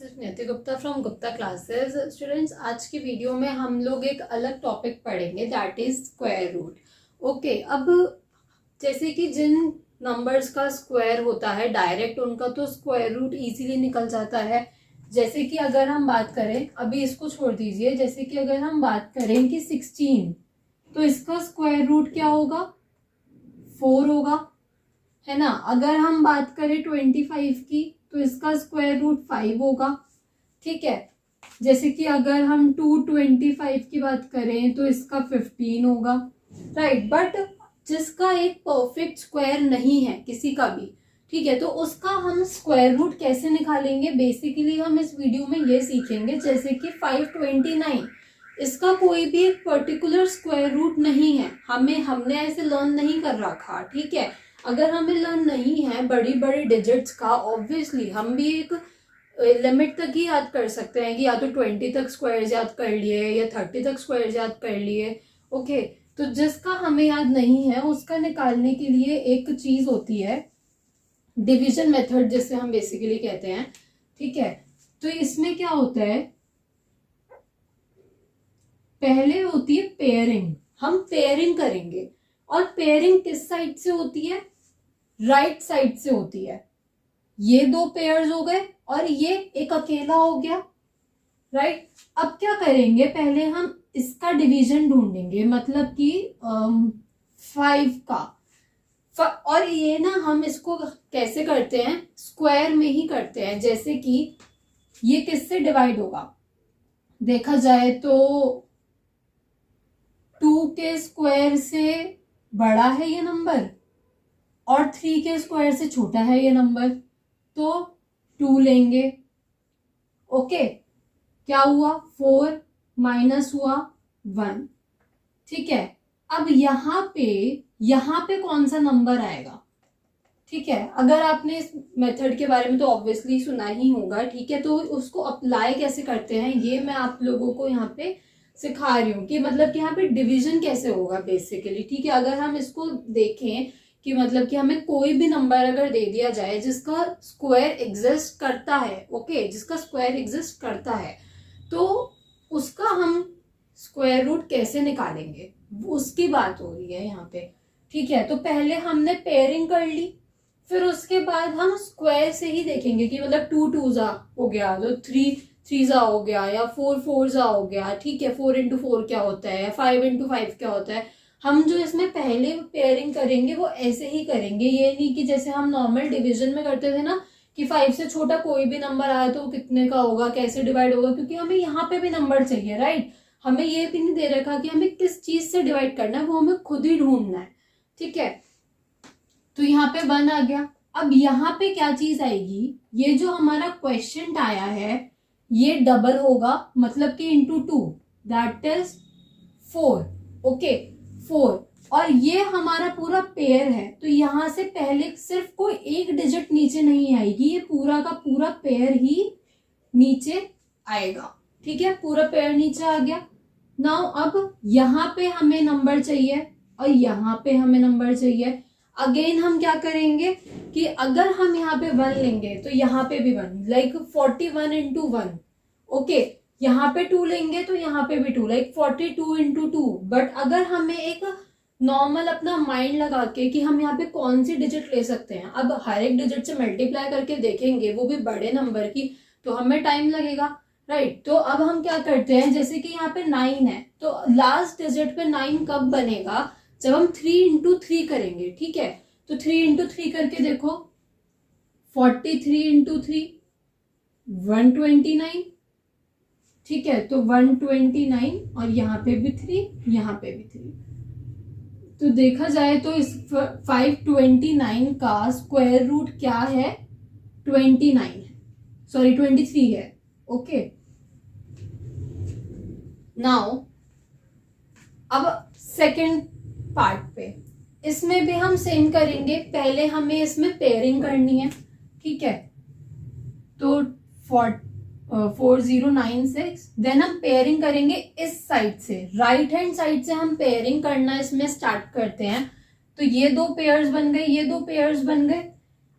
is नियति Gupta from Gupta classes. Students, आज की वीडियो में हम लोग एक अलग टॉपिक पढ़ेंगे, that is square root. Okay, अब जैसे कि जिन नंबर्स का स्क्वायर होता है डायरेक्ट, उनका तो स्क्वायर रूट इजीली निकल जाता है। जैसे कि अगर हम बात करें, अभी इसको छोड़ दीजिए, जैसे कि अगर हम बात करें कि 16, तो इसका स्क्वायर रूट क्या होगा? 4 होगा, है ना। अगर हम बात करें 25 की, तो इसका स्क्वायर रूट 5 होगा, ठीक है। जैसे कि अगर हम 225 की बात करें तो इसका 15 होगा, राइट। बट जिसका एक परफेक्ट स्क्वायर नहीं है किसी का भी, ठीक है, तो उसका हम स्क्वायर रूट कैसे निकालेंगे, बेसिकली हम इस वीडियो में ये सीखेंगे। जैसे कि 529, इसका कोई भी एक पर्टिकुलर स्क्वायर रूट नहीं है, हमने ऐसे लर्न नहीं कर रखा, ठीक है। अगर हमें लर्न नहीं है बड़ी बड़ी डिजिट्स का, ऑब्वियसली हम भी एक लिमिट तक ही याद कर सकते हैं कि या तो 20 तक स्क्वायर्स याद कर लिए या 30 तक स्क्वायर्स याद कर लिए। ओके, तो जिसका हमें याद नहीं है उसका निकालने के लिए एक चीज होती है डिवीजन मेथड, जिसे हम बेसिकली कहते हैं, ठीक है। तो इसमें क्या होता है, पहले होती है पेयरिंग। हम पेयरिंग करेंगे, और पेयरिंग किस साइड से होती है? राइट साइड से होती है। ये 2 पेयर्स हो गए और ये एक अकेला हो गया, राइट। अब क्या करेंगे, पहले हम इसका डिवीजन ढूंढेंगे, मतलब कि 5 का। और ये ना हम इसको कैसे करते हैं, स्क्वायर में ही करते हैं। जैसे कि ये किससे डिवाइड होगा, देखा जाए तो 2 के स्क्वायर से बड़ा है ये नंबर और 3 के स्क्वायर से छोटा है ये नंबर, तो 2 लेंगे। ओके, क्या हुआ, 4 माइनस हुआ 1, ठीक है। अब यहाँ पे कौन सा नंबर आएगा, ठीक है। अगर आपने इस मेथड के बारे में तो ऑब्वियसली सुना ही होगा, ठीक है। तो उसको अप्लाई कैसे करते हैं ये मैं आप लोगों को यहाँ पे सिखा रही हूँ कि मतलब कि यहाँ पे डिवीजन कैसे होगा बेसिकली, ठीक है। अगर हम इसको देखें कि मतलब कि हमें कोई भी नंबर अगर दे दिया जाए जिसका स्क्वायर एग्जिस्ट करता है, ओके, जिसका स्क्वायर एग्जिस्ट करता है, तो उसका हम स्क्वायर रूट कैसे निकालेंगे उसकी बात हो रही है यहाँ पे, ठीक है। तो पहले हमने पेयरिंग कर ली, फिर उसके बाद हम स्क्वायर से ही देखेंगे कि मतलब 2 2 हो गया, तो 3 3 हो गया, या 4 4 हो गया, ठीक है। 4 into 4 क्या होता है, 5 into 5 क्या होता है। हम जो इसमें पहले पेयरिंग करेंगे वो ऐसे ही करेंगे, ये नहीं कि जैसे हम नॉर्मल डिवीजन में करते थे ना कि 5 से छोटा कोई भी नंबर आया तो कितने का होगा, कैसे डिवाइड होगा, क्योंकि हमें यहाँ पे भी नंबर चाहिए, राइट। हमें ये भी नहीं दे रखा कि हमें किस चीज से डिवाइड करना है, वो हमें खुद ही ढूंढना है, ठीक है। तो यहाँ पे 1 आ गया। अब यहाँ पे क्या चीज आएगी, ये जो हमारा क्वेश्चन आया है ये डबल होगा, मतलब कि इंटू 2, दैट इज 4, ओके, 4। और ये हमारा पूरा पेयर है, तो यहाँ से पहले सिर्फ कोई एक डिजिट नीचे नहीं आएगी, ये पूरा का पूरा पेयर ही नीचे आएगा, ठीक है। पूरा पेयर नीचे आ गया। नाउ अब यहाँ पे हमें नंबर चाहिए और यहाँ पे हमें नंबर चाहिए। अगेन हम क्या करेंगे कि अगर हम यहाँ पे 1 लेंगे तो यहाँ पे भी 1, लाइक 41 into 1, ओके। यहाँ पे 2 लेंगे तो यहाँ पे भी 2, लाइक 42 into 2। बट अगर हमें एक नॉर्मल अपना माइंड लगा के कि हम यहाँ पे कौन सी डिजिट ले सकते हैं, अब हर एक डिजिट से मल्टीप्लाई करके देखेंगे, वो भी बड़े नंबर की, तो हमें टाइम लगेगा, राइट। तो अब हम क्या करते हैं, जैसे कि यहाँ पे 9 है, तो लास्ट डिजिट पे 9 कब बनेगा, जब हम 3 into 3 करेंगे, ठीक है। तो 3 into 3 करके देखो, 43 into 3 129, ठीक है। तो 129 और यहाँ पे भी 3, यहाँ पे भी 3। तो देखा जाए तो इस 529 का स्क्वायर रूट क्या है, 29 है, सॉरी 23 है, ओके। नाउ अब सेकेंड पार्ट पे, इसमें भी हम सेम करेंगे। पहले हमें इसमें पेयरिंग करनी है, ठीक है। तो 4096, देन हम पेयरिंग करेंगे इस साइड से, राइट हैंड साइड से हम पेयरिंग करना इसमें स्टार्ट करते हैं। तो ये 2 पेयर्स बन गए, ये 2 पेयर्स बन गए।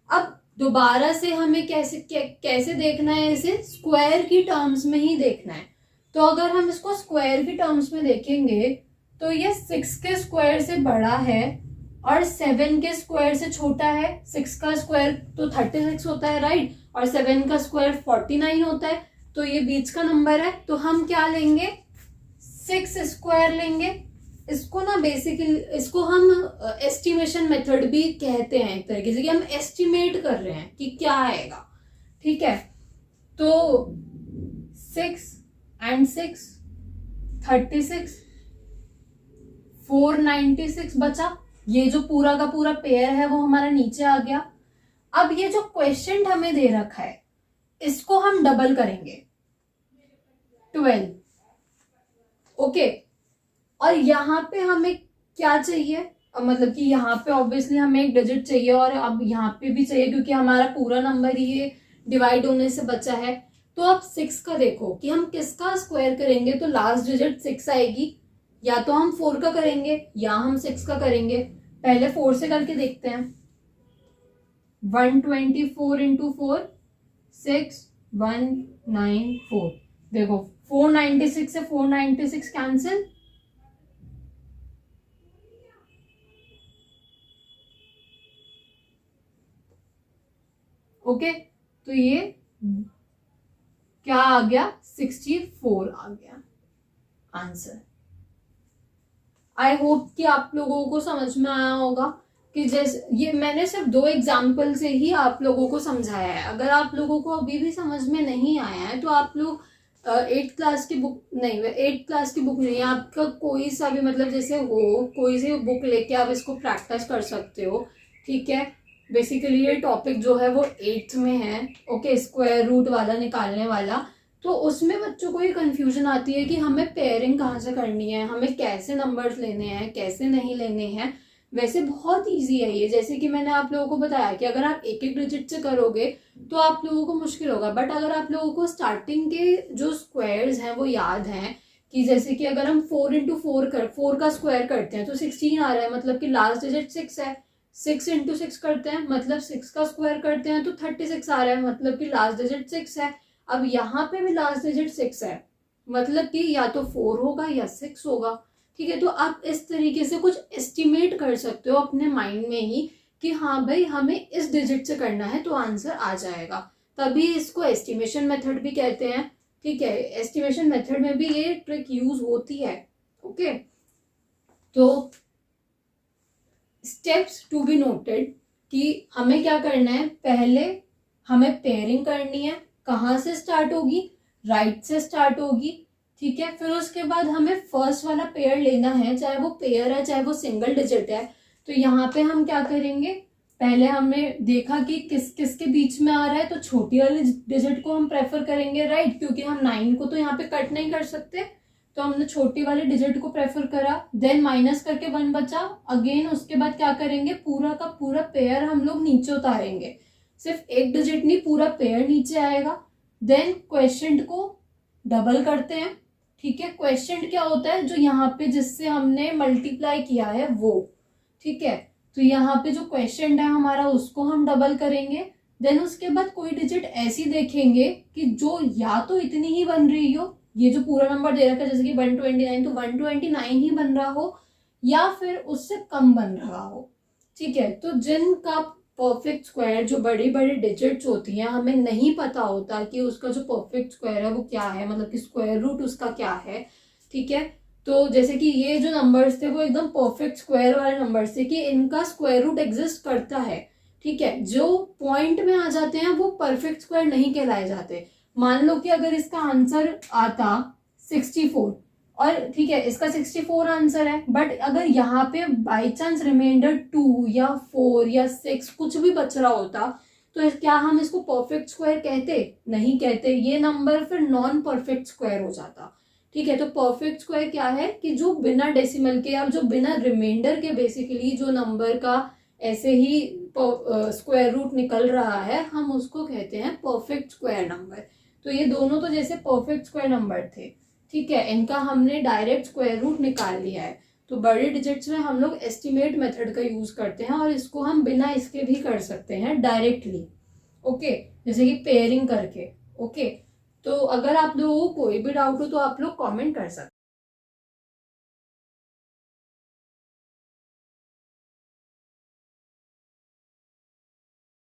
अब दोबारा से हमें कैसे देखना है, इसे स्क्वायर की टर्म्स में ही देखना है। तो अगर हम इसको स्क्वायर की टर्म्स में देखेंगे तो ये 6 के स्क्वायर से बड़ा है और 7 के स्क्वायर से छोटा है। 6 का स्क्वायर तो 36 होता है, राइट, और 7 का स्क्वायर 49 होता है, तो ये बीच का नंबर है। तो हम क्या लेंगे, 6 स्क्वायर लेंगे। इसको ना बेसिकली इसको हम एस्टिमेशन मेथड भी कहते हैं, एक तरीके से कि हम एस्टिमेट कर रहे हैं कि क्या आएगा, ठीक है। तो 6 and 6 36, 496 बचा। ये जो पूरा का पूरा पेयर है वो हमारा नीचे आ गया। अब ये जो क्वेश्चन हमें दे रखा है इसको हम डबल करेंगे, 12, ओके। और यहाँ पे हमें क्या चाहिए, मतलब कि यहाँ पे ऑब्वियसली हमें एक डिजिट चाहिए और अब यहाँ पे भी चाहिए क्योंकि हमारा पूरा नंबर ही ये डिवाइड होने से बचा है। तो अब 6 का देखो कि हम किसका स्क्वायर करेंगे, तो लास्ट डिजिट 6 आएगी। या तो हम 4 का करेंगे या हम 6 का करेंगे। पहले 4 से करके देखते हैं। 124 इंटू 4, 6194। देखो 496 से 496 कैंसिल, ओके। तो ये क्या आ गया, 64 आ गया आंसर। आई होप कि आप लोगों को समझ में आया होगा कि जैसे ये मैंने सिर्फ 2 एग्जाम्पल से ही आप लोगों को समझाया है। अगर आप लोगों को अभी भी समझ में नहीं आया है तो आप लोग 8th क्लास की बुक नहीं, 8th क्लास की बुक नहीं, आपका कोई सा भी मतलब जैसे हो कोई सी बुक लेके आप इसको प्रैक्टिस कर सकते हो, ठीक है। बेसिकली ये टॉपिक जो है वो 8th में है, ओके, स्क्वायर रूट वाला निकालने वाला। तो उसमें बच्चों को ये कंफ्यूजन आती है कि हमें पेयरिंग कहाँ से करनी है, हमें कैसे नंबर्स लेने हैं, कैसे नहीं लेने हैं। वैसे बहुत इजी है ये, जैसे कि मैंने आप लोगों को बताया कि अगर आप एक एक डिजिट से करोगे तो आप लोगों को मुश्किल होगा। बट अगर आप लोगों को स्टार्टिंग के जो स्क्वायर्स हैं वो याद हैं, कि जैसे कि अगर हम 4 इंटू 4 का स्क्वायर करते हैं तो 16 आ रहा है, मतलब कि लास्ट डिजिट 6 है। 6 इंटू 6 करते हैं मतलब 6 का स्क्वायर करते हैं तो 36 आ रहा है, मतलब कि लास्ट डिजिट 6 है। अब यहाँ पे भी लास्ट डिजिट 6 है, मतलब कि या तो 4 होगा या 6 होगा, ठीक है। तो आप इस तरीके से कुछ एस्टिमेट कर सकते हो अपने माइंड में ही कि हाँ भाई हमें इस डिजिट से करना है तो आंसर आ जाएगा। तभी इसको एस्टिमेशन मेथड भी कहते हैं, ठीक है। एस्टिमेशन मेथड में भी ये ट्रिक यूज होती है, ओके। तो स्टेप्स टू बी नोटेड कि हमें क्या करना है, पहले हमें पेयरिंग करनी है। कहाँ से स्टार्ट होगी, राइट से स्टार्ट होगी, ठीक है। फिर उसके बाद हमें फर्स्ट वाला पेयर लेना है, चाहे वो पेयर है चाहे वो सिंगल डिजिट है। तो यहाँ पे हम क्या करेंगे, पहले हमने देखा कि किस किस के बीच में आ रहा है, तो छोटी वाली डिजिट को हम प्रेफर करेंगे, राइट, क्योंकि हम 9 को तो यहाँ पे कट नहीं कर सकते, तो हमने छोटी वाली डिजिट को प्रेफर करा। देन माइनस करके 1 बचा। अगेन उसके बाद क्या करेंगे, पूरा का पूरा पेयर हम लोग नीचे उतारेंगे, सिर्फ एक डिजिट नहीं पूरा पेयर नीचे आएगा। देन क्वेश्चन को डबल करते हैं, ठीक है। क्वेश्चन क्या होता है, जो यहाँ पे जिससे हमने मल्टीप्लाई किया है वो, ठीक है। तो यहाँ पे जो क्वेश्चन है हमारा उसको हम डबल करेंगे। देन उसके बाद कोई डिजिट ऐसी देखेंगे कि जो या तो इतनी ही बन रही हो, ये जो पूरा नंबर दे रखा है जैसे कि 129, तो 129 ही बन रहा हो या फिर उससे कम बन रहा हो, ठीक है। तो जिनका परफेक्ट स्क्वायर, जो बड़ी बड़ी डिजिट्स होती हैं, हमें नहीं पता होता कि उसका जो परफेक्ट स्क्वायर है वो क्या है, मतलब कि स्क्वायर रूट उसका क्या है, ठीक है। तो जैसे कि ये जो नंबर्स थे वो एकदम परफेक्ट स्क्वायर वाले नंबर्स थे कि इनका स्क्वायर रूट एग्जिस्ट करता है, ठीक है। जो पॉइंट में आ जाते हैं वो परफेक्ट स्क्वायर नहीं कहलाए जाते। मान लो कि अगर इसका आंसर आता 64 और ठीक है इसका 64 आंसर है, बट अगर यहाँ पे बाई चांस रिमाइंडर 2 या 4 या 6 कुछ भी बच रहा होता तो क्या हम इसको परफेक्ट स्क्वायर कहते, नहीं कहते। ये नंबर फिर नॉन परफेक्ट स्क्वायर हो जाता, ठीक है। तो परफेक्ट स्क्वायर क्या है कि जो बिना डेसिमल के या जो बिना रिमाइंडर के बेसिकली जो नंबर का ऐसे ही स्क्वायर रूट निकल रहा है, हम उसको कहते हैं परफेक्ट स्क्वायर नंबर। तो ये दोनों तो जैसे परफेक्ट स्क्वायर नंबर थे, ठीक है, इनका हमने डायरेक्ट स्क्वायर रूट निकाल लिया है। तो बड़े डिजिट्स में हम लोग एस्टिमेट मेथड का यूज करते हैं और इसको हम बिना इसके भी कर सकते हैं डायरेक्टली, ओके, जैसे कि पेयरिंग करके। ओके, तो अगर आप लोगों को कोई भी डाउट हो तो आप लोग कमेंट कर सकते हैं।